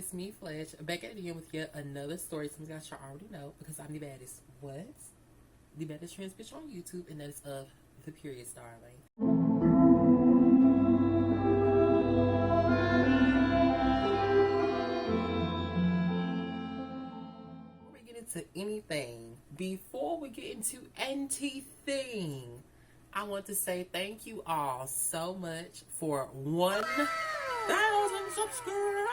it's me, Fletch, back at it again with yet another story. Some guys you already know because I'm the baddest. What? The baddest trans bitch on YouTube, and that is of the period darling. Before we get into anything, before we get into anything, I want to say thank you all so much for 1,000 subscribers.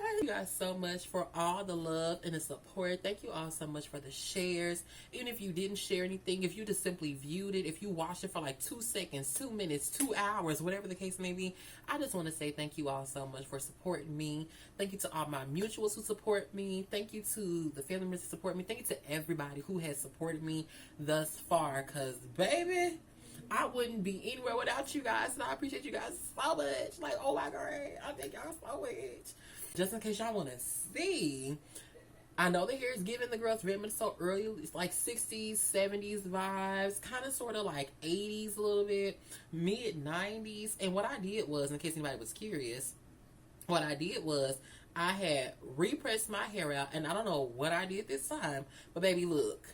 Thank you guys so much for all the love and the support. Thank you all so much for the shares. Even if you didn't share anything, if you just simply viewed it, if you watched it for like 2 seconds, 2 minutes, 2 hours, whatever the case may be, I just want to say thank you all so much for supporting me. Thank you to all my mutuals who support me. Thank you to the family members who support me. Thank you to everybody who has supported me thus far, because baby, I wouldn't be anywhere without you guys, and I appreciate you guys so much. Like, oh my god, I thank y'all so much. Just in case y'all want to see, I know the hair is giving the girls red so early. It's like 60s, 70s vibes, kind of sort of like 80s a little bit, mid 90s. And what I did was, in case anybody was curious, what I did was I had repressed my hair out, and I don't know what I did this time, but baby, look.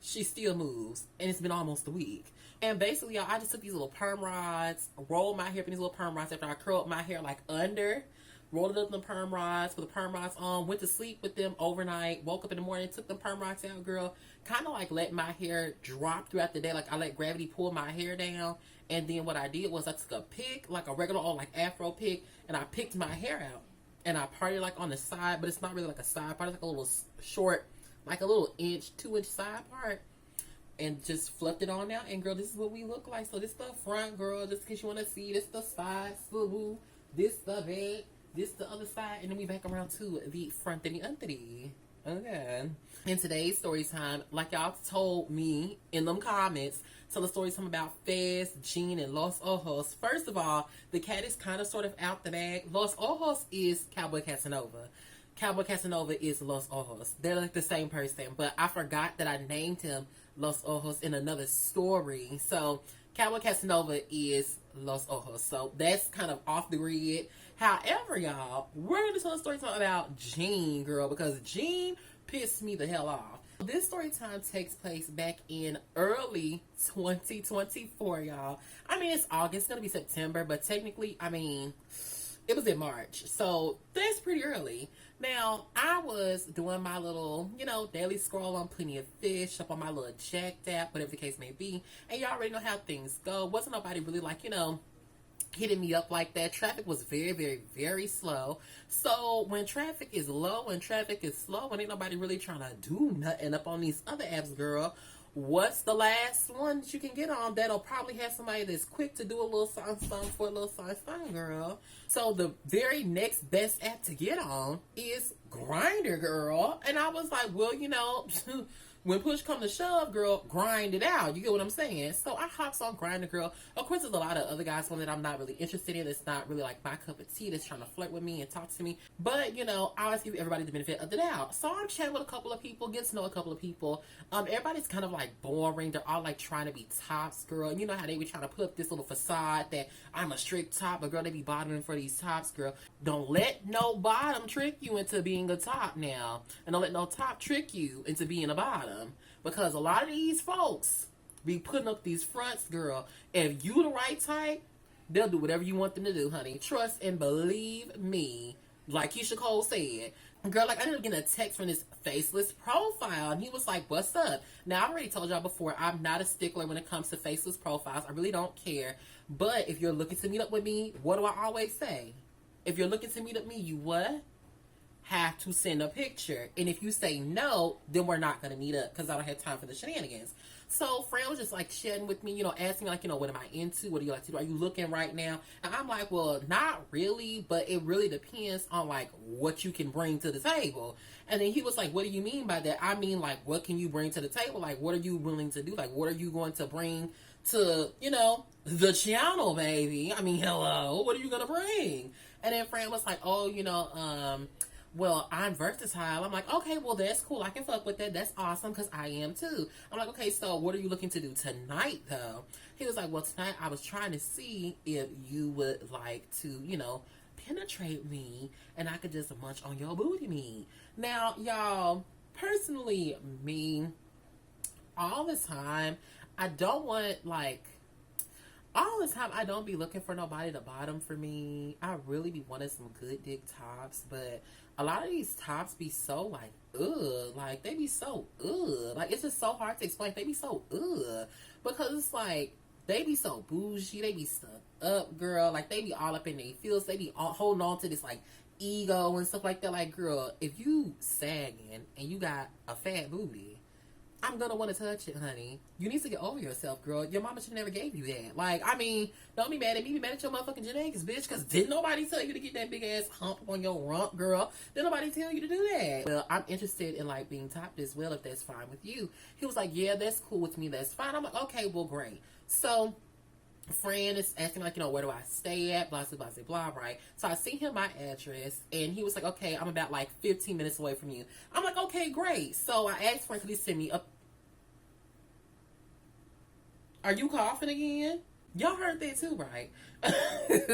She still moves, and it's been almost a week. And basically, y'all, I just took these little perm rods, rolled my hair up in these little perm rods after I curled my hair like under, rolled it up in the perm rods, put the perm rods on, went to sleep with them overnight, woke up in the morning, took the perm rods out, girl, kind of like let my hair drop throughout the day, like I let gravity pull my hair down. And then what I did was I took a pick, like a regular old like afro pick, and I picked my hair out. And I parted like on the side, but it's not really like a side part, it's like a little short, like a little 2-inch side part, and just fluffed it on out. And girl, this is what we look like. So this the front, girl, just in case you want to see. This the side, swoo, this the back, this the other side, and then we back around to the front and the underty. Okay. In today's story time, like y'all told me in them comments, tell a story time about Fez, Jean, and Los Ojos. First of all, the cat is kind of sort of out the bag. Los Ojos is Cowboy Casanova. Cowboy Casanova is Los Ojos. They're like the same person, but I forgot that I named him Los Ojos in another story. So Cowboy Casanova is Los Ojos. So that's kind of off the grid. However, y'all, we're going to tell a story time about Jean, girl, because Jean pissed me the hell off. This story time takes place back in early 2024, y'all. I mean, it's August, it's going to be September, but technically, I mean, it was in March, so that's pretty early. Now, I was doing my little, daily scroll on Plenty of Fish, up on my little Jacked app, whatever the case may be, and y'all already know how things go. Wasn't nobody really like, hitting me up like that. Traffic was very, very, very slow. So when traffic is low and traffic is slow and ain't nobody really trying to do nothing up on these other apps, girl, what's the last one that you can get on that'll probably have somebody that's quick to do a little something for a little something, girl? So the very next best app to get on is Grindr, girl. And I was like, well, when push come to shove, girl, grind it out. You get what I'm saying? So I hops on Grindr, girl. Of course, there's a lot of other guys on that I'm not really interested in. It's not really like my cup of tea. That's trying to flirt with me and talk to me. But, I always give everybody the benefit of the doubt. So I'm chatting with a couple of people, get to know a couple of people. Everybody's kind of like boring. They're all like trying to be tops, girl. And you know how they be trying to put up this little facade that I'm a strict top, but girl, they be bottoming for these tops, girl. Don't let no bottom trick you into being a top now. And don't let no top trick you into being a bottom. Because a lot of these folks be putting up these fronts, girl. If you the right type, they'll do whatever you want them to do, honey. Trust and believe me. Like Keisha Cole said. Girl, like, I ended up getting a text from this faceless profile, and he was like, what's up? Now, I already told y'all before, I'm not a stickler when it comes to faceless profiles. I really don't care. But if you're looking to meet up with me, what do I always say? If you're looking to meet up with me, you what? Have to send a picture. And if you say no, then we're not going to meet up because I don't have time for the shenanigans. So Fran was just like chatting with me, asking me like, what am I into? What do you like to do? Are you looking right now? And I'm like, well, not really, but it really depends on like what you can bring to the table. And then he was like, what do you mean by that? I mean, like, what can you bring to the table? Like, what are you willing to do? Like, what are you going to bring to, the channel, baby? I mean, hello, what are you going to bring? And then Fran was like, oh, well, I'm versatile. I'm like, okay, well, that's cool. I can fuck with that. That's awesome because I am too. I'm like, okay, so what are you looking to do tonight, though? He was like, well, tonight I was trying to see if you would like to, penetrate me and I could just munch on your booty meat. Now, y'all, personally, me, all the time, I don't want, like, all the time, I don't be looking for nobody to bottom for me. I really be wanting some good dick tops, but a lot of these tops be so, like, ugh. Like, they be so, ugh. Like, it's just so hard to explain. They be so, ugh. Because it's like, they be so bougie. They be stuck up, girl. Like, they be all up in their feels. They be all holding on to this, like, ego and stuff like that. Like, girl, if you sagging and you got a fat booty, I'm gonna want to touch it, honey. You need to get over yourself, girl. Your mama should never gave you that. Like, I mean, don't be mad at me. Be mad at your motherfucking genetics, bitch. Because didn't nobody tell you to get that big ass hump on your rump, girl? Didn't nobody tell you to do that? Well, I'm interested in, like, being topped as well, if that's fine with you. He was like, yeah, that's cool with me. That's fine. I'm like, okay, well, great. So, friend is asking, like, you know, where do I stay at, blah, blah, blah, blah, right? So I sent him my address, and he was like, okay, I'm about, like, 15 minutes away from you. I'm like, okay, great. So I asked friend, could he send me up? Are you coughing again? Y'all heard that too, right?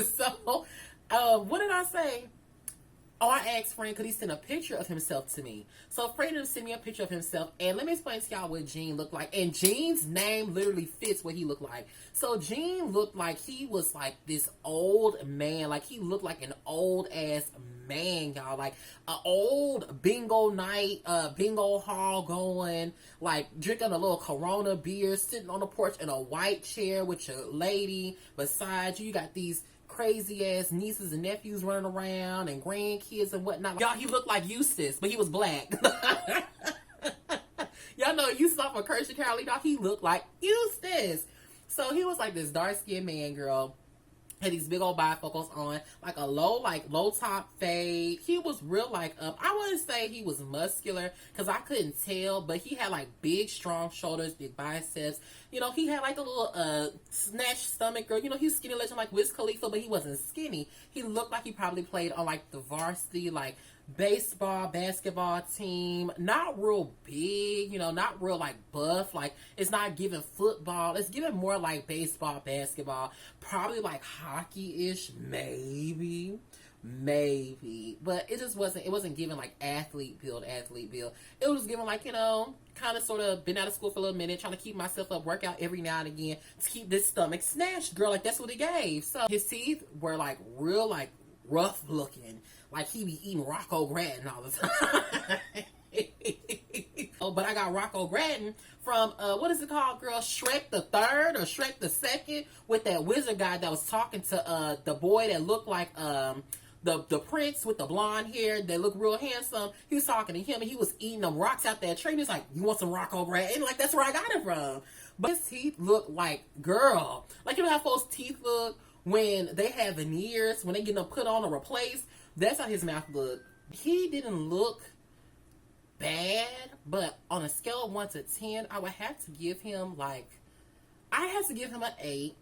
So, what did I say? Oh, I asked friend, could he send a picture of himself to me? So friend didn't send me a picture of himself. And let me explain to y'all what Gene looked like. And Gene's name literally fits what he looked like. So Gene looked like he was like this old man. Like he looked like an old ass man, y'all. Like an old bingo night, bingo hall going, like drinking a little Corona beer, sitting on the porch in a white chair with your lady beside you. You got these crazy ass nieces and nephews running around and grandkids and whatnot. Y'all, he looked like Eustace, but he was black. Y'all know Eustace off of Curse Carolina. He looked like Eustace. So he was like this dark skinned man, girl. Had these big old bifocals on, like a low top fade. He was real like I wouldn't say he was muscular because I couldn't tell, but he had like big, strong shoulders, big biceps. You know, he had like a little snatched stomach, girl. You know, he was skinny legend like Wiz Khalifa, but he wasn't skinny. He looked like he probably played on like the varsity, like baseball, basketball team. Not real big, you know, not real like buff. Like it's not giving football. It's giving more like baseball, basketball, probably like hockey-ish, maybe. But it just wasn't giving like athlete build. It was giving like, you know, kind of sort of been out of school for a little minute, trying to keep myself up, work out every now and again to keep this stomach snatched, girl. Like that's what it gave. So his teeth were like real like rough looking. Like he be eating Rocco Grattan all the time. Oh, but I got Rocco Grattan from what is it called, girl? Shrek the Third or Shrek the Second, with that wizard guy that was talking to the boy that looked like the prince with the blonde hair that looked real handsome. He was talking to him and he was eating them rocks out that tree. And he's like, you want some Rocco Grattan? Like that's where I got it from. But his teeth look like, girl, like you know how folks' teeth look when they have veneers, when they get them put on or replaced. That's how his mouth looked. He didn't look bad, but on a scale of 1 to 10, I would have to give him like, I have to give him an 8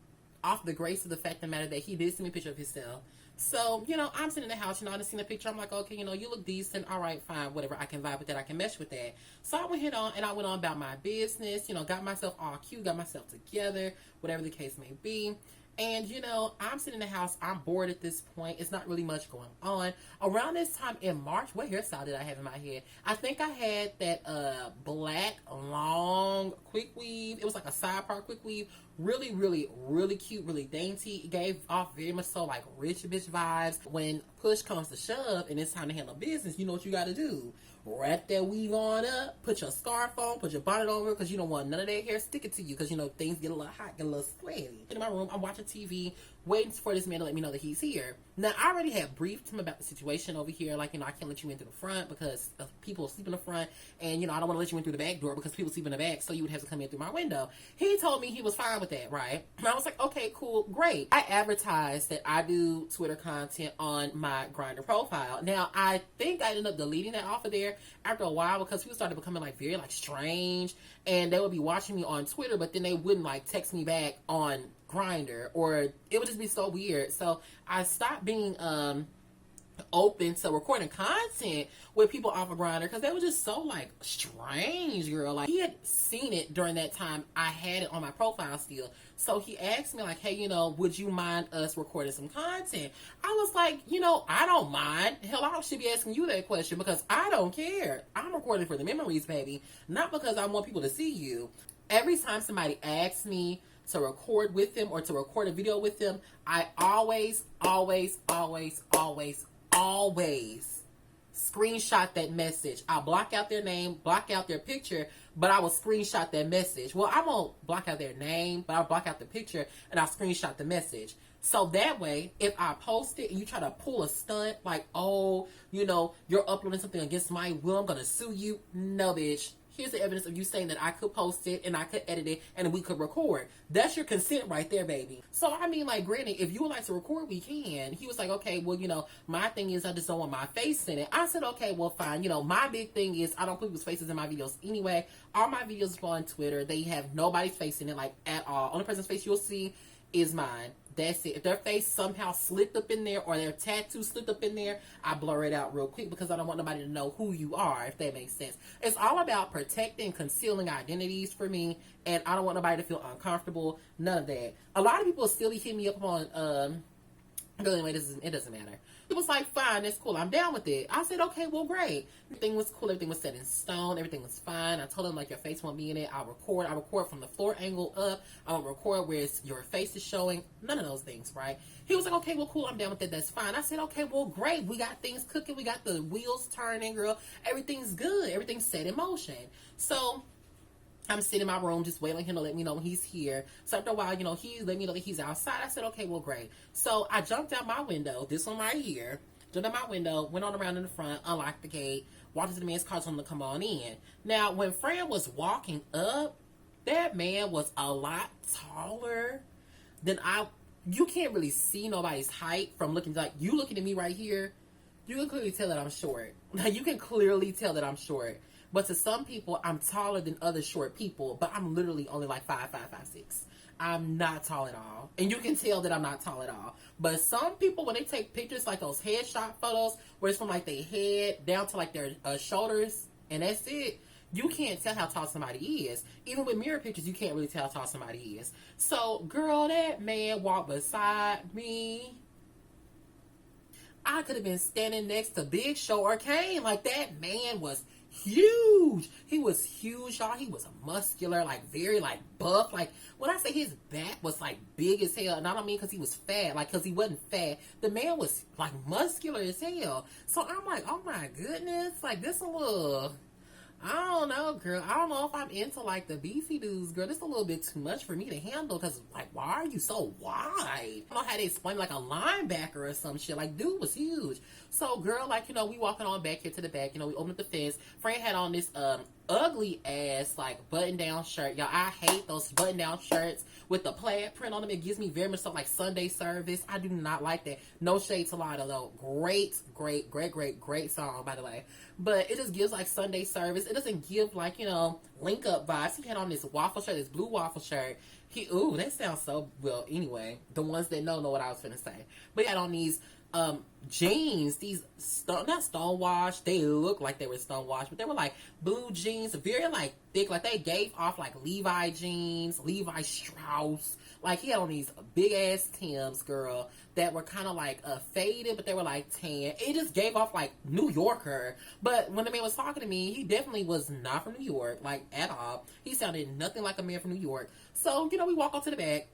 off the grace of the fact of the matter that he did send me a picture of himself. So, you know, I'm sitting in the house, you know, I just seen a picture. I'm like, okay, you know, you look decent. All right, fine, whatever. I can vibe with that. I can mesh with that. So I went on about my business, you know, got myself all cute, got myself together, whatever the case may be. And, you know, I'm sitting in the house. I'm bored at this point. It's not really much going on. Around this time in March, what hairstyle did I have in my head? I think I had that black, long, quick weave. It was like a side part quick weave. Really, really, really cute, really dainty. It gave off very much so like rich bitch vibes. When push comes to shove and it's time to handle business, you know what you got to do. Wrap that weave on up, put your scarf on, put your bonnet over, because you don't want none of that hair sticking to you, because you know things get a little hot, get a little sweaty. In my room, I'm watching TV, waiting for this man to let me know that he's here. Now, I already had briefed him about the situation over here, like, you know, I can't let you in through the front because people sleep in the front, and, you know, I don't want to let you in through the back door because people sleep in the back, so you would have to come in through my window. He told me he was fine with that, right? And I was like, okay, cool, great. I advertised that I do Twitter content on my Grindr profile. Now, I think I ended up deleting that off of there after a while because people started becoming, like, very, like, strange, and they would be watching me on Twitter, but then they wouldn't, like, text me back on Grindr, or it would just be so weird. So I stopped being open to recording content with people off of Grindr because they were just so like strange, girl. Like he had seen it during that time. I had it on my profile still. So he asked me like, hey, would you mind us recording some content? I was like, I don't mind. Hell, I should be asking you that question because I don't care. I'm recording for the memories, baby. Not because I want people to see you. Every time somebody asks me to record with them or to record a video with them, I always screenshot that message. I'll block out their name, block out their picture, but I will screenshot that message. Well, I won't block out their name, but I'll block out the picture and I'll screenshot the message. So that way, if I post it and you try to pull a stunt like, oh, you're uploading something against my will, I'm going to sue you. No, bitch. Here's the evidence of you saying that I could post it and I could edit it and we could record. That's your consent right there, baby. So, I mean, like, granted, if you would like to record, we can. He was like, okay, well, my thing is I just don't want my face in it. I said, okay, well, fine. My big thing is I don't put people's faces in my videos anyway. All my videos go on Twitter. They have nobody's face in it, like, at all. Only person's face you'll see is mine. That's it. If their face somehow slipped up in there or their tattoo slipped up in there, I blur it out real quick because I don't want nobody to know who you are, if that makes sense. It's all about protecting, concealing identities for me, and I don't want nobody to feel uncomfortable. None of that. A lot of people still be hitting me up on, anyway, it doesn't matter. It was like, fine, that's cool. I'm down with it. I said, okay, well, great. Everything was cool. Everything was set in stone. Everything was fine. I told him, like, your face won't be in it. I'll record from the floor angle up. I'll record where your face is showing. None of those things, right? He was like, okay, well, cool. I'm down with it. That's fine. I said, okay, well, great. We got things cooking. We got the wheels turning, girl. Everything's good. Everything's set in motion. So I'm sitting in my room just waiting for him to let me know he's here. So after a while, he let me know that he's outside. I said, okay, well, great. So I jumped out my window, this one right here, jumped out my window, went on around in the front, unlocked the gate, walked into the man's car, told him to come on in. Now, when Fran was walking up, that man was a lot taller than you can't really see nobody's height from looking at me right here. You can clearly tell that I'm short. You can clearly tell that I'm short. But to some people, I'm taller than other short people, but I'm literally only like 5'5", 5'6". I'm not tall at all. And you can tell that I'm not tall at all. But some people, when they take pictures, like those headshot photos, where it's from like their head down to like their shoulders, and that's it, you can't tell how tall somebody is. Even with mirror pictures, you can't really tell how tall somebody is. So, girl, that man walked beside me. I could have been standing next to Big Show or Kane. Like, that man was huge. He was huge, y'all. He was muscular, like very like buff. Like when I say his back was like big as hell, and I don't mean because he was fat, like because he wasn't fat. The man was like muscular as hell. So I'm like, oh my goodness, like this a little, I don't know, girl. I don't know if I'm into like the beefy dudes, girl. This a little bit too much for me to handle because like, why are you so wide? I don't know how to explain, like a linebacker or some shit. Like, dude was huge. So, girl, like, we walking on back here to the back. We opened up the fence. Fran had on this ugly ass like button down shirt. Y'all, I hate those button down shirts with the plaid print on them. It gives me very much something like Sunday service. I do not like that. No shade to Lotto though. Great song, by the way. But it just gives like Sunday service. It doesn't give like, link up vibes. He had on this waffle shirt, this blue waffle shirt. Ooh, that sounds so, well, anyway, the ones that know what I was finna say. But he had on these jeans, these not stonewashed, they look like they were stonewashed, but they were like blue jeans, very like thick, like they gave off like Levi jeans, Levi Strauss. Like he had on these big ass Timbs, girl, that were kind of like faded, but they were like tan. It just gave off like New Yorker. But when the man was talking to me, he definitely was not from New York, like at all. He sounded nothing like a man from New York. So, we walk up to the back.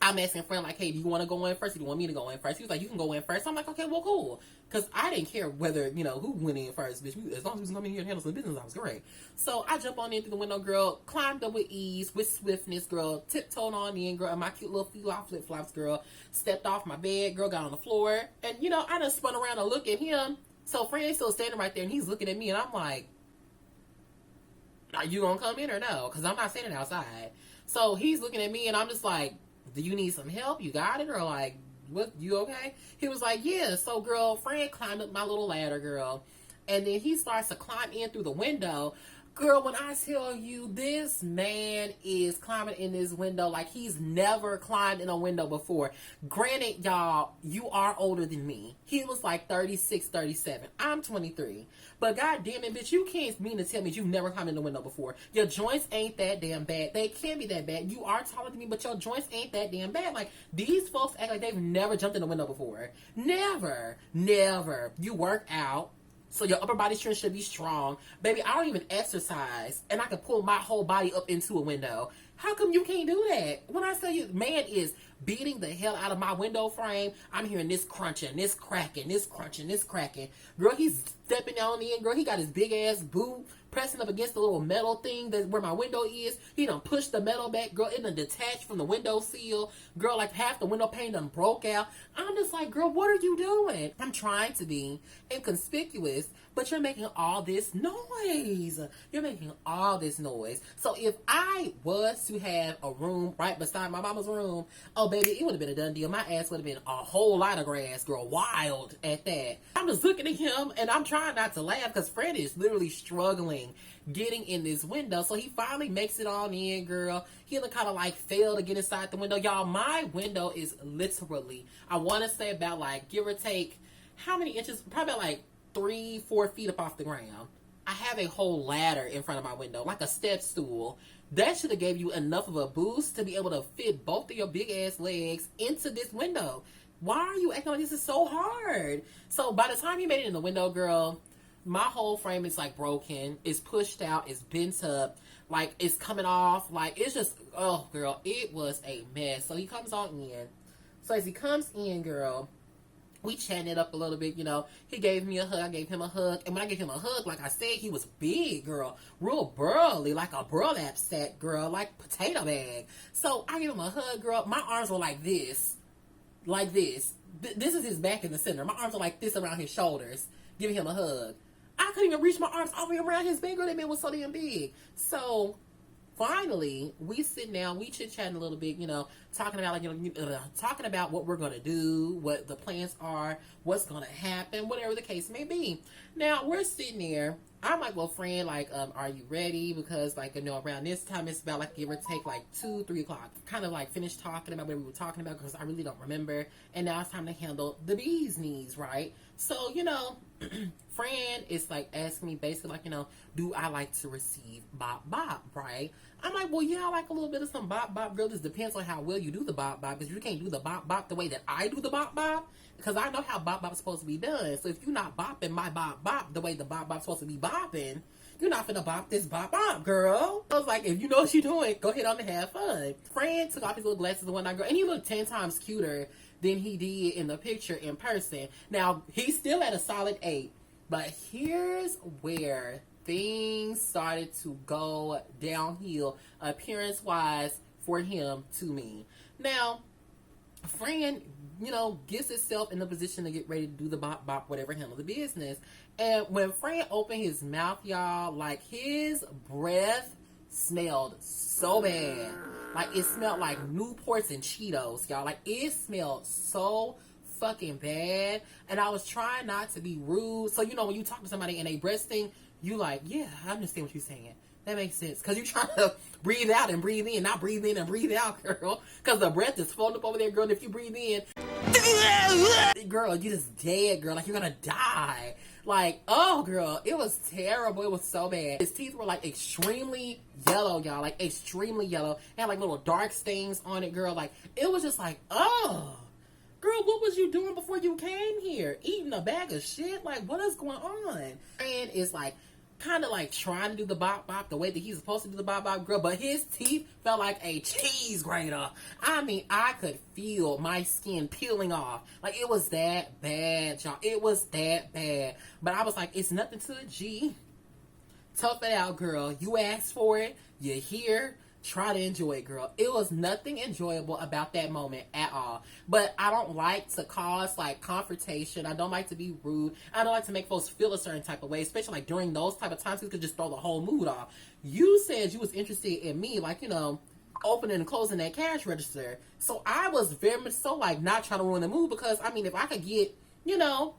I'm asking a friend, like, hey, do you want to go in first? Or do you want me to go in first? He was like, you can go in first. I'm like, okay, well, cool. Because I didn't care whether, who went in first, bitch. As long as we was coming here and handle some business, I was great. So I jump on in through the window, girl. Climbed up with ease, with swiftness, girl. Tiptoed on in, girl. And my cute little fila flip-flops, girl. Stepped off my bed, girl. Got on the floor. And, I just spun around and looked at him. So Fran's still standing right there, and he's looking at me. And I'm like, are you going to come in or no? Because I'm not standing outside. So he's looking at me, and I'm just like, do you need some help? You got it? Or like, what, you okay? He was like, yeah. So, girl, Fran climbed up my little ladder, girl. And then he starts to climb in through the window. Girl, when I tell you, this man is climbing in this window like he's never climbed in a window before. Granted, y'all, you are older than me. He was like 36, 37. I'm 23. But god damn it, bitch, you can't mean to tell me you've never climbed in a window before. Your joints ain't that damn bad. They can't be that bad. You are taller than me, but your joints ain't that damn bad. Like, these folks act like they've never jumped in a window before. Never. Never. You work out, so your upper body strength should be strong. Baby, I don't even exercise, and I can pull my whole body up into a window. How come you can't do that? When I say you, man is beating the hell out of my window frame, I'm hearing this crunching, this cracking, this crunching, this cracking. Girl, he's stepping down in. Girl, he got his big ass boot pressing up against the little metal thing that's where my window is. He done pushed the metal back. Girl, it done detached from the window seal. Girl, like half the window pane done broke out. I'm just like, girl, what are you doing? I'm trying to be inconspicuous, but you're making all this noise. You're making all this noise. So if I was to have a room right beside my mama's room, oh baby, it would have been a done deal. My ass would have been a whole lot of grass, girl, wild at that. I'm just looking at him and I'm trying not to laugh because Fred is literally struggling getting in this window. So he finally makes it on in, girl. He kind of like failed to get inside the window. Y'all, my window is literally, I want to say about like, give or take, how many inches? Probably about like 3-4 feet up off the ground. I have a whole ladder in front of my window, like a step stool. That should have gave you enough of a boost to be able to fit both of your big ass legs into this window. Why are you acting like this is so hard? So by the time you made it in the window, girl, my whole frame is like broken. It's pushed out. It's bent up. Like it's coming off. Like it's just, oh girl, it was a mess. So he comes on in. So as he comes in, girl, we chatting it up a little bit, you know. He gave me a hug. I gave him a hug. And when I gave him a hug, like I said, he was big, girl. Real burly, like a burlap sack, girl. Like potato bag. So I gave him a hug, girl. My arms were like this. Like this. This is his back in the center. My arms are like this around his shoulders. Giving him a hug. I couldn't even reach my arms all the way around his big girl. That man was so damn big. So finally, we sit down, we chit-chatting a little bit, you know, talking about, like, you know, talking about what we're going to do, what the plans are, what's going to happen, whatever the case may be. Now, we're sitting there. I'm like, well, friend, like, are you ready? Because, like, you know, around this time, it's about, like, give or take, like, 2-3 o'clock. Kind of, like, finished talking about what we were talking about because I really don't remember. And now it's time to handle the bee's knees, right? So, you know, friend is, like, asking me basically, like, you know, do I like to receive bop bop, right? I'm like, well, yeah, I like a little bit of some bop bop, girl. This depends on how well you do the bop bop, because you can't do the bop bop the way that I do the bop bop, because I know how bop bop is supposed to be done. So if you're not bopping my bop bop the way the bop bop's supposed to be bopping, you're not finna bop this bop bop, girl. I was like, if you know what you're doing, go ahead on and have fun. Fran took off his little glasses and whatnot, girl, and he looked 10 times cuter than he did in the picture in person. Now, he's still at a solid 8, but here's where things started to go downhill appearance-wise for him to me. Now, Fran, you know, gets itself in the position to get ready to do the bop bop, whatever, handle the business. And when Fran opened his mouth, y'all, like his breath smelled so bad. Like it smelled like Newports and Cheetos, y'all. Like it smelled so fucking bad. And I was trying not to be rude. So, you know, when you talk to somebody and they breath stink, you like, yeah, I understand what you're saying. That makes sense. Because you're trying to breathe out and breathe in, not breathe in and breathe out, girl. Because the breath is floating up over there, girl. And if you breathe in, girl, you're just dead, girl. Like, you're going to die. Like, oh, girl, it was terrible. It was so bad. His teeth were, like, extremely yellow, y'all. Like, extremely yellow. It had, like, little dark stains on it, girl. Like, it was just like, oh. Girl, what was you doing before you came here? Eating a bag of shit? Like, what is going on? And it's like, kind of like trying to do the bop bop the way that he's supposed to do the bop bop, girl, but his teeth felt like a cheese grater. I mean, I could feel my skin peeling off. Like, it was that bad, y'all. It was that bad. But I was like, it's nothing to a G. Tough it out, girl. You asked for it. You're here. Try to enjoy it, girl. It was nothing enjoyable about that moment at all. But I don't like to cause, like, confrontation. I don't like to be rude. I don't like to make folks feel a certain type of way, especially, like, during those type of times. You could just throw the whole mood off. You said you was interested in me, like, you know, opening and closing that cash register. So I was very much so, like, not trying to ruin the mood because, I mean, if I could get, you know,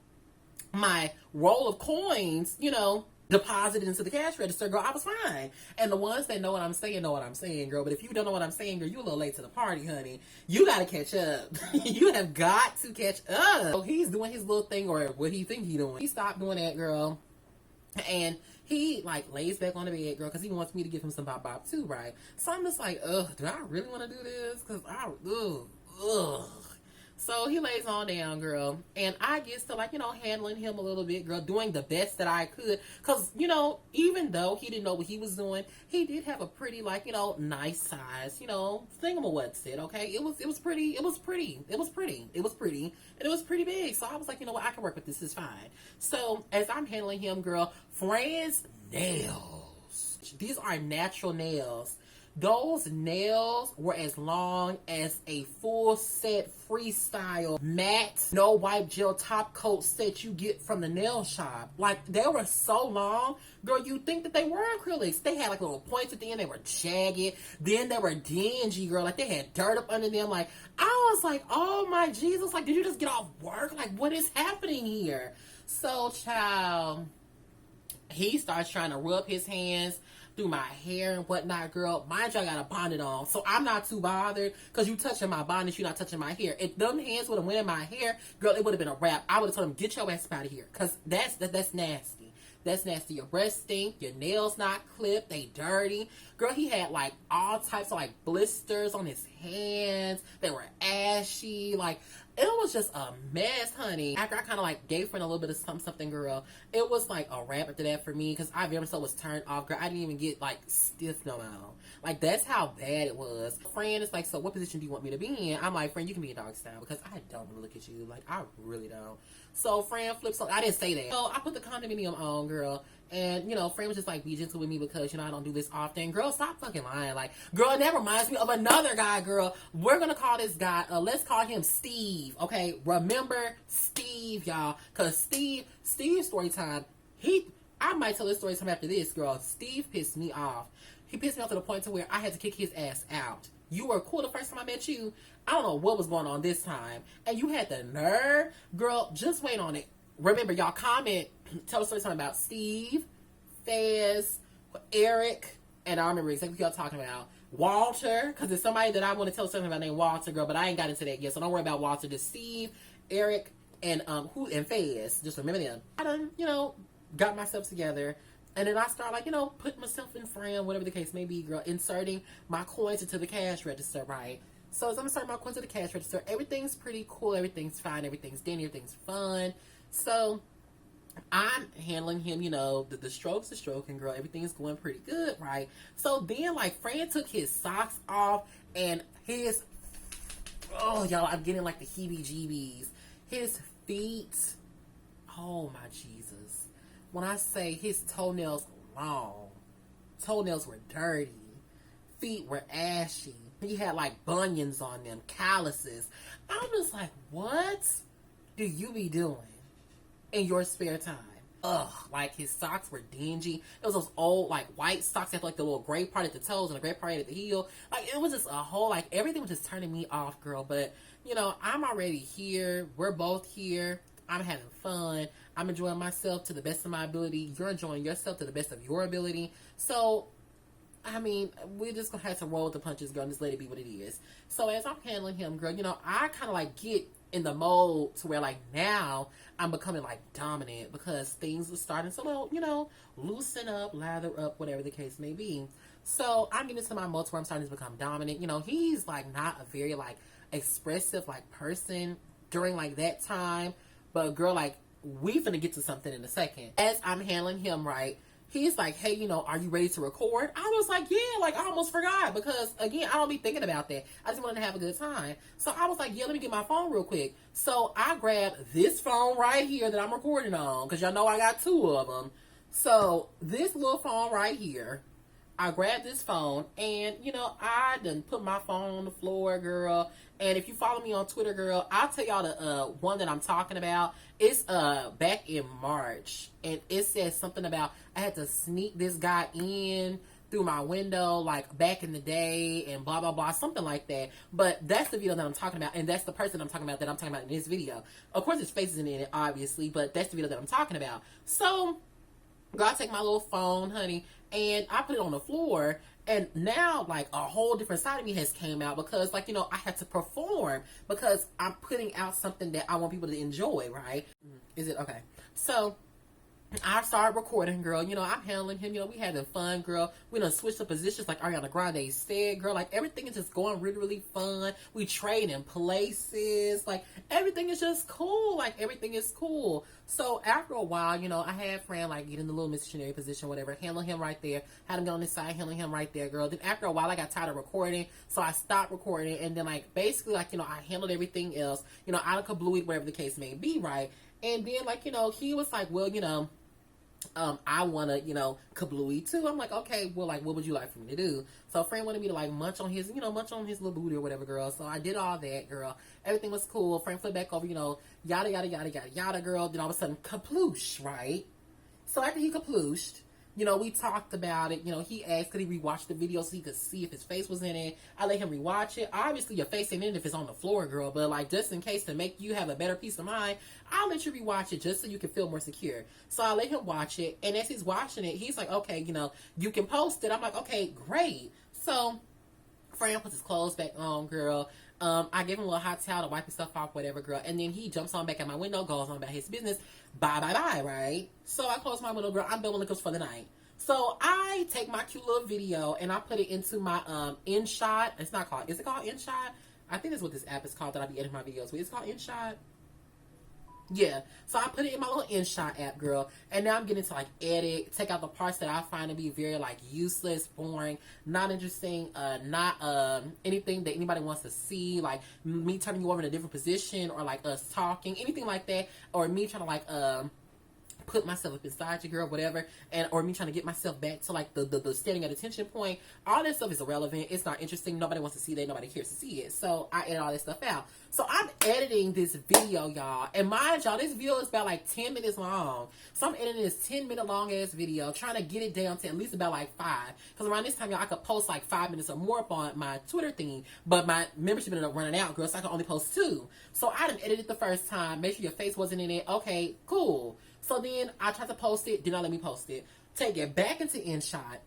my roll of coins, you know, deposited into the cash register, girl, I was fine. And the ones that know what I'm saying, girl. But if you don't know what I'm saying, girl, you a little late to the party, honey. You gotta catch up. You have got to catch up. So he's doing his little thing, or what he think he doing. He stopped doing that, girl. And he like lays back on the bed, girl, because he wants me to give him some bop too, right? So I'm just like, ugh, do I really want to do this? Because ugh. So he lays on down, girl, and I get to, like, you know, handling him a little bit, girl, doing the best that I could, because, you know, even though he didn't know what he was doing, he did have a pretty, like, you know, nice size, you know, thingamawhatsit, okay? It was pretty, and it was pretty big, so I was like, you know what, I can work with this, it's fine. So, as I'm handling him, girl, Fran's nails, these are natural nails. Those nails were as long as a full set freestyle matte no wipe gel top coat set you get from the nail shop. Like, they were so long, girl, you'd think that they were acrylics. They had like little points at the end, they were jagged, then they were dingy, girl, like they had dirt up under them. Like, I was like, oh my Jesus, like, did you just get off work? Like, what is happening here? So, child, he starts trying to rub his hands through my hair and whatnot, girl. Mind you, I got a bonnet on, so I'm not too bothered, because you touching my bonnet, you're not touching my hair. If them hands would have went in my hair, girl, it would have been a wrap. I would have told him, get your ass out of here, because that's nasty. That's nasty. Your breath stink, your nails not clipped, they dirty. Girl, he had like all types of like blisters on his hands. They were ashy. Like, it was just a mess, honey. After I kind of like gave friend a little bit of something, girl, it was like a wrap after that for me, because I very much was turned off, girl. I didn't even get like stiff no more. Like, that's how bad it was. Friend is like, so what position do you want me to be in? I'm like, friend, you can be a dog style, because I don't want to look at you. Like, I really don't. So friend flips on. I didn't say that. So I put the condominium on, girl. And, you know, friend was just like, be gentle with me, because, you know, I don't do this often. Girl, stop fucking lying. Like, girl, that reminds me of another guy, girl. We're going to call this guy, let's call him Steve, okay? Remember Steve, y'all. Because Steve's story time, I might tell this story time after this, girl. Steve pissed me off. He pissed me off to the point to where I had to kick his ass out. You were cool the first time I met you. I don't know what was going on this time. And you had the nerve. Girl, just wait on it. Remember, y'all comment, tell the story time about Steve, Fez, Eric, and I remember exactly what y'all talking about. Walter, because there's somebody that I want to tell something about named Walter, girl, but I ain't got into that yet, so don't worry about Walter. Just Steve, Eric, and Fez. Just remember them. I done, you know, got myself together. And then I start, like, you know, putting myself in frame, whatever the case may be, girl, inserting my coins into the cash register, right? So as I'm inserting my coins into the cash register, everything's pretty cool, everything's fine, everything's dandy, everything's fun. So I'm handling him, you know, the strokes are stroking, girl, everything's going pretty good, right? So then, like, Fran took his socks off, and his, oh, y'all, I'm getting, like, the heebie-jeebies. His feet, oh, my Jesus. When I say his toenails were long, toenails were dirty, feet were ashy, he had like bunions on them, calluses. I'm just like, what do you be doing in your spare time? Ugh, like his socks were dingy. It was those old like white socks that had like the little gray part at the toes and the gray part at the heel. Like, it was just a whole, like, everything was just turning me off, girl. But, you know, I'm already here. We're both here. I'm having fun. I'm enjoying myself to the best of my ability. You're enjoying yourself to the best of your ability. So, I mean, we're just going to have to roll with the punches, girl, and just let it be what it is. So, as I'm handling him, girl, you know, I kind of, like, get in the mode to where, like, now I'm becoming, like, dominant, because things are starting to, you know, loosen up, lather up, whatever the case may be. So, I'm getting into my mode where I'm starting to become dominant. You know, he's, like, not a very, like, expressive, like, person during, like, that time. But, girl, like, we finna get to something in a second. As I'm handling him, right, he's like, hey, you know, are you ready to record? I was like, yeah, like, I almost forgot, because, again, I don't be thinking about that. I just wanted to have a good time. So I was like, yeah, let me get my phone real quick. So I grabbed this phone right here that I'm recording on, because y'all know I got two of them. So this little phone right here, I grabbed this phone, and, you know, I done put my phone on the floor, girl. And if you follow me on Twitter, girl, I'll tell y'all the one that I'm talking about. It's back in March, and it says something about I had to sneak this guy in through my window, like, back in the day, and blah, blah, blah, something like that. But that's the video that I'm talking about, and that's the person I'm talking about in this video. Of course, his face isn't in it, obviously, but that's the video that I'm talking about. So Girl, I take my little phone, honey, and I put it on the floor. And now, like, a whole different side of me has came out because, like, I had to perform because I'm putting out something that I want people to enjoy, right? Is it okay? So I started recording, girl. I'm handling him. We having fun, girl. We done switched the positions like Ariana Grande said, girl. Like, everything is just going really, really fun. We trading places. Like, everything is just cool. Like, everything is cool. So, after a while, I had Fran, like, get in the little missionary position, whatever. Handle him right there. Had him get on this side, handling him right there, girl. Then, after a while, I got tired of recording. So, I stopped recording. And then, like, basically, like, I handled everything else. Out of kablooey, whatever the case may be, right? And then, like, he was like, well, I want to, kablooey too. I'm like, okay, well, like, what would you like for me to do? So, Fran wanted me to, like, munch on his little booty or whatever, girl. So, I did all that, girl. Everything was cool. Fran flipped back over, yada, yada, yada, yada, yada, girl. Then all of a sudden, kaploosh, right? So, after he kaplooshed, we talked about it. He asked could he rewatch the video so he could see if his face was in it. I let him rewatch it. Obviously, your face ain't in it if it's on the floor, girl. But, like, just in case to make you have a better peace of mind, I'll let you rewatch it just so you can feel more secure. So I let him watch it. And as he's watching it, he's like, okay, you can post it. I'm like, okay, great. So Fran puts his clothes back on, girl. I give him a little hot towel to wipe his stuff off, whatever, girl. And then he jumps on back at my window, goes on about his business. Bye, bye, bye, right? So I close my window, girl. I'm done with liquors for the night. So I take my cute little video and I put it into my InShot. It's not called, is it called InShot? I think that's what this app is called that I be editing my videos with. It's called InShot. Yeah, so I put it in my little InShot app, girl, and now I'm getting to, like, edit, take out the parts that I find to be very, like, useless, boring, not interesting, not anything that anybody wants to see, like me turning you over in a different position, or, like, us talking, anything like that, or me trying to, like, put myself up inside you, girl, whatever, or me trying to get myself back to, like, the standing at attention point. All that stuff is irrelevant. It's not interesting. Nobody wants to see that. Nobody cares to see it. So I edit all that stuff out. So I'm editing this video, y'all. And mind y'all, this video is about, like, 10 minutes long. So I'm editing this 10-minute long ass video, trying to get it down to at least about, like, 5. Because around this time, y'all, I could post, like, 5 minutes or more up on my Twitter thing. But my membership ended up running out, girl, so I could only post 2. So I didn't edit it the first time. Make sure your face wasn't in it. Okay, cool. So then I tried to post it, did not let me post it. Take it back into InShot,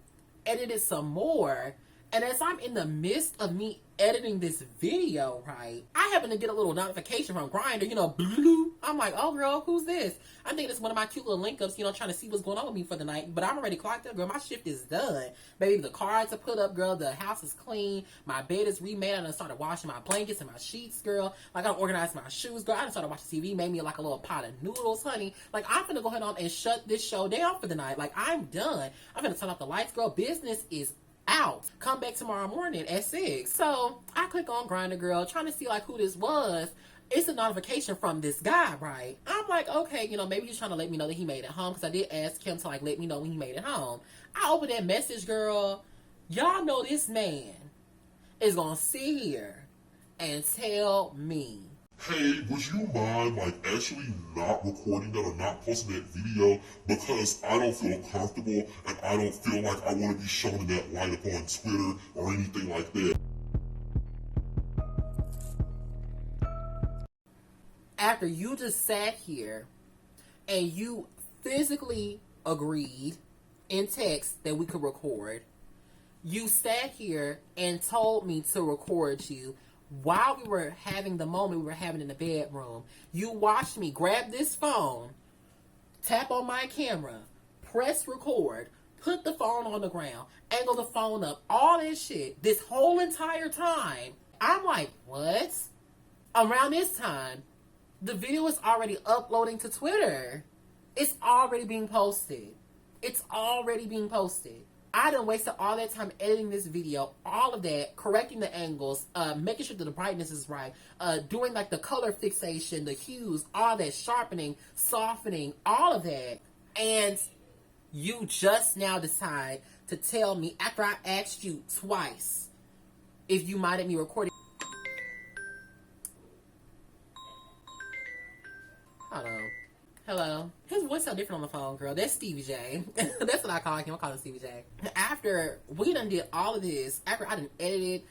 edit it some more, and as I'm in the midst of me editing this video, right, I happen to get a little notification from Grindr, blue. I'm like, oh, girl, who's this? I think it's one of my cute little link-ups, trying to see what's going on with me for the night. But I'm already clocked up, girl. My shift is done. Baby, the cards are put up, girl. The house is clean. My bed is remade. I done started washing my blankets and my sheets, girl. Like, I organized my shoes, girl. I done started watching TV. Made me, like, a little pot of noodles, honey. Like, I'm finna go ahead on and shut this show down for the night. Like, I'm done. I'm finna turn off the lights, girl. Business is out. Come back tomorrow morning at 6. So I click on Grindr, girl, trying to see, like, who this was. It's a notification from this guy, right? I'm like, okay, maybe he's trying to let me know that he made it home, because I did ask him to, like, let me know when he made it home. I open that message, girl. Y'all know this man is gonna sit here and tell me, hey, would you mind, like, actually not recording that or not posting that video, because I don't feel comfortable and I don't feel like I want to be shown in that light up on Twitter or anything like that. after you just sat here and you physically agreed in text that we could record, you sat here and told me to record you while we were having the moment we were having in the bedroom. You watched me grab this phone, tap on my camera, press record, put the phone on the ground, angle the phone up, all this shit, this whole entire time. I'm like, what? Around this time, the video is already uploading to Twitter. It's already being posted. It's already being posted. I done wasted all that time editing this video, all of that, correcting the angles, making sure that the brightness is right, doing like the color fixation, the hues, all that, sharpening, softening, all of that. And you just now decide to tell me, after I asked you twice if you minded me recording. Hello. Hello. His voice sounds different on the phone, girl. That's Stevie J. That's what I call him. I call him Stevie J. After we done did all of this, after I done edited,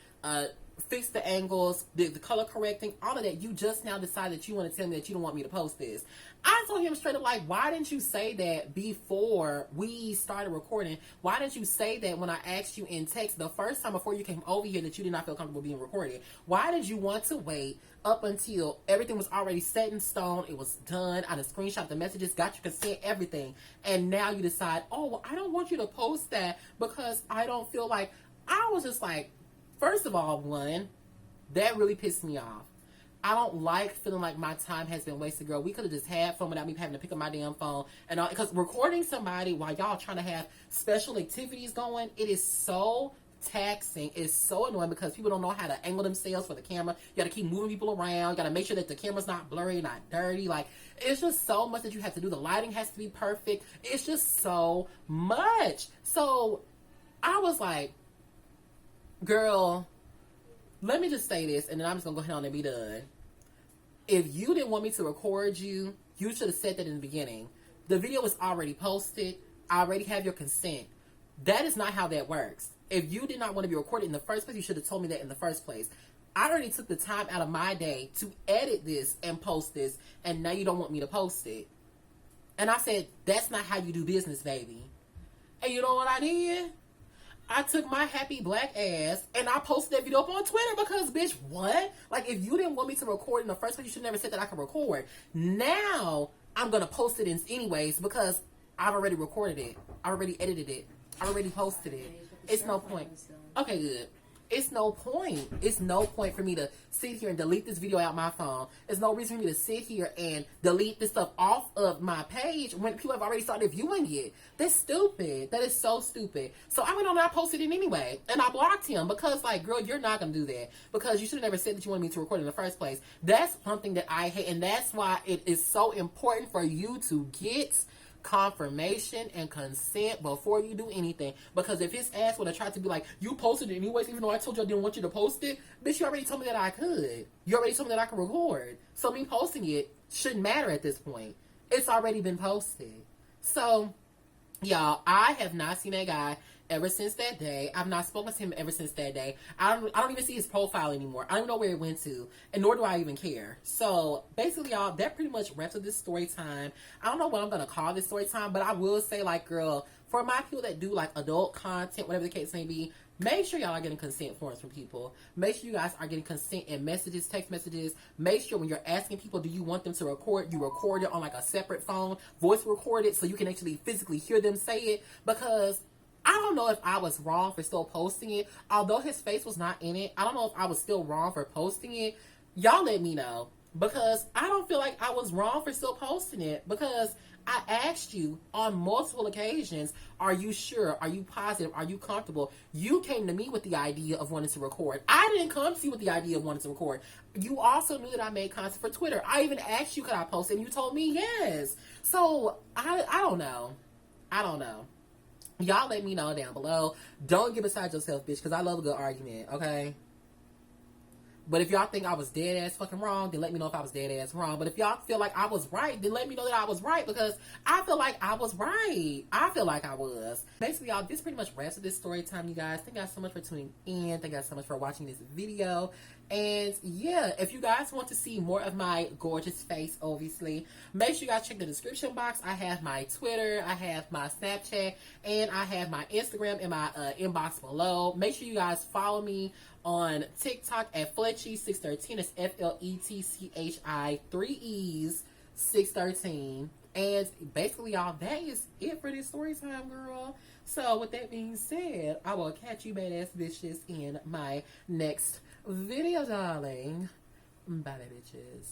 fix the angles, the color correcting, all of that. You just now decided that you want to tell me that you don't want me to post this. I told him straight up, like, why didn't you say that before we started recording? Why didn't you say that when I asked you in text the first time before you came over here that you did not feel comfortable being recorded? Why did you want to wait up until everything was already set in stone? It was done. I just screenshot the messages, got your consent, everything. And now you decide, oh, well, I don't want you to post that because I don't feel like. I was just like, first of all, one, that really pissed me off. I don't like feeling like my time has been wasted, girl. We could have just had fun without me having to pick up my damn phone and all. Because recording somebody while y'all trying to have special activities going, it is so taxing. It's so annoying because people don't know how to angle themselves for the camera. You got to keep moving people around. You got to make sure that the camera's not blurry, not dirty. Like, it's just so much that you have to do. The lighting has to be perfect. It's just so much. So I was like, girl, let me just say this, and then I'm just going to go ahead on and be done. If you didn't want me to record you, you should have said that in the beginning. The video was already posted. I already have your consent. That is not how that works. If you did not want to be recorded in the first place, you should have told me that in the first place. I already took the time out of my day to edit this and post this, and now you don't want me to post it. And I said, that's not how you do business, baby. And you know what I did? I took my happy black ass and I posted that video up on Twitter because, bitch, what? Like, if you didn't want me to record in the first place, you should never said that I could record. Now, I'm going to post it anyways because I've already recorded it. I already edited it. I already posted it. It's no point. Okay, good. It's no point. It's no point for me to sit here and delete this video out my phone. There's no reason for me to sit here and delete this stuff off of my page when people have already started viewing it. That's stupid. That is so stupid. So I went on and I posted it anyway. And I blocked him because, like, girl, you're not going to do that. Because you should have never said that you wanted me to record in the first place. That's something that I hate. And that's why it is so important for you to get confirmation and consent before you do anything. Because if his ass would have tried to be like, you posted it anyways, even though I told you I didn't want you to post it, bitch, you already told me that I could. You already told me that I could record. So me posting it shouldn't matter at this point. It's already been posted. So, y'all, I have not seen that guy ever since that day. I've not spoken to him ever since that day. I don't even see his profile anymore. I don't even know where it went to, and nor do I even care. So basically, y'all, that pretty much wraps up this story time. I don't know what I'm gonna call this story time, but I will say, like, girl, for my people that do like adult content, whatever the case may be, make sure y'all are getting consent forms from people. Make sure you guys are getting consent in messages, text messages. Make sure when you're asking people, do you want them to record, you record it on like a separate phone, voice record it so you can actually physically hear them say it. Because I don't know if I was wrong for still posting it. Although his face was not in it, I don't know if I was still wrong for posting it. Y'all let me know. Because I don't feel like I was wrong for still posting it. Because I asked you on multiple occasions, are you sure? Are you positive? Are you comfortable? You came to me with the idea of wanting to record. I didn't come to you with the idea of wanting to record. You also knew that I made content for Twitter. I even asked you, could I post it? And you told me yes. So, I don't know. I don't know. Y'all let me know down below. Don't get beside yourself, bitch, because I love a good argument, okay? But if y'all think I was dead ass fucking wrong, then let me know if I was dead ass wrong. But if y'all feel like I was right, then let me know that I was right, because I feel like I was right. I feel like I was. Basically, y'all, this pretty much wraps up this story time, you guys. Thank you guys so much for tuning in. Thank you guys so much for watching this video. And yeah, if you guys want to see more of my gorgeous face, obviously, make sure you guys check the description box. I have my Twitter, I have my Snapchat, and I have my Instagram in my inbox below. Make sure you guys follow me on TikTok at Fletchy613. It's FLETCHI 3 E's 613. And basically, y'all, that is it for this story time, girl. So with that being said, I will catch you badass bitches in my next video, darling. Bye, bitches.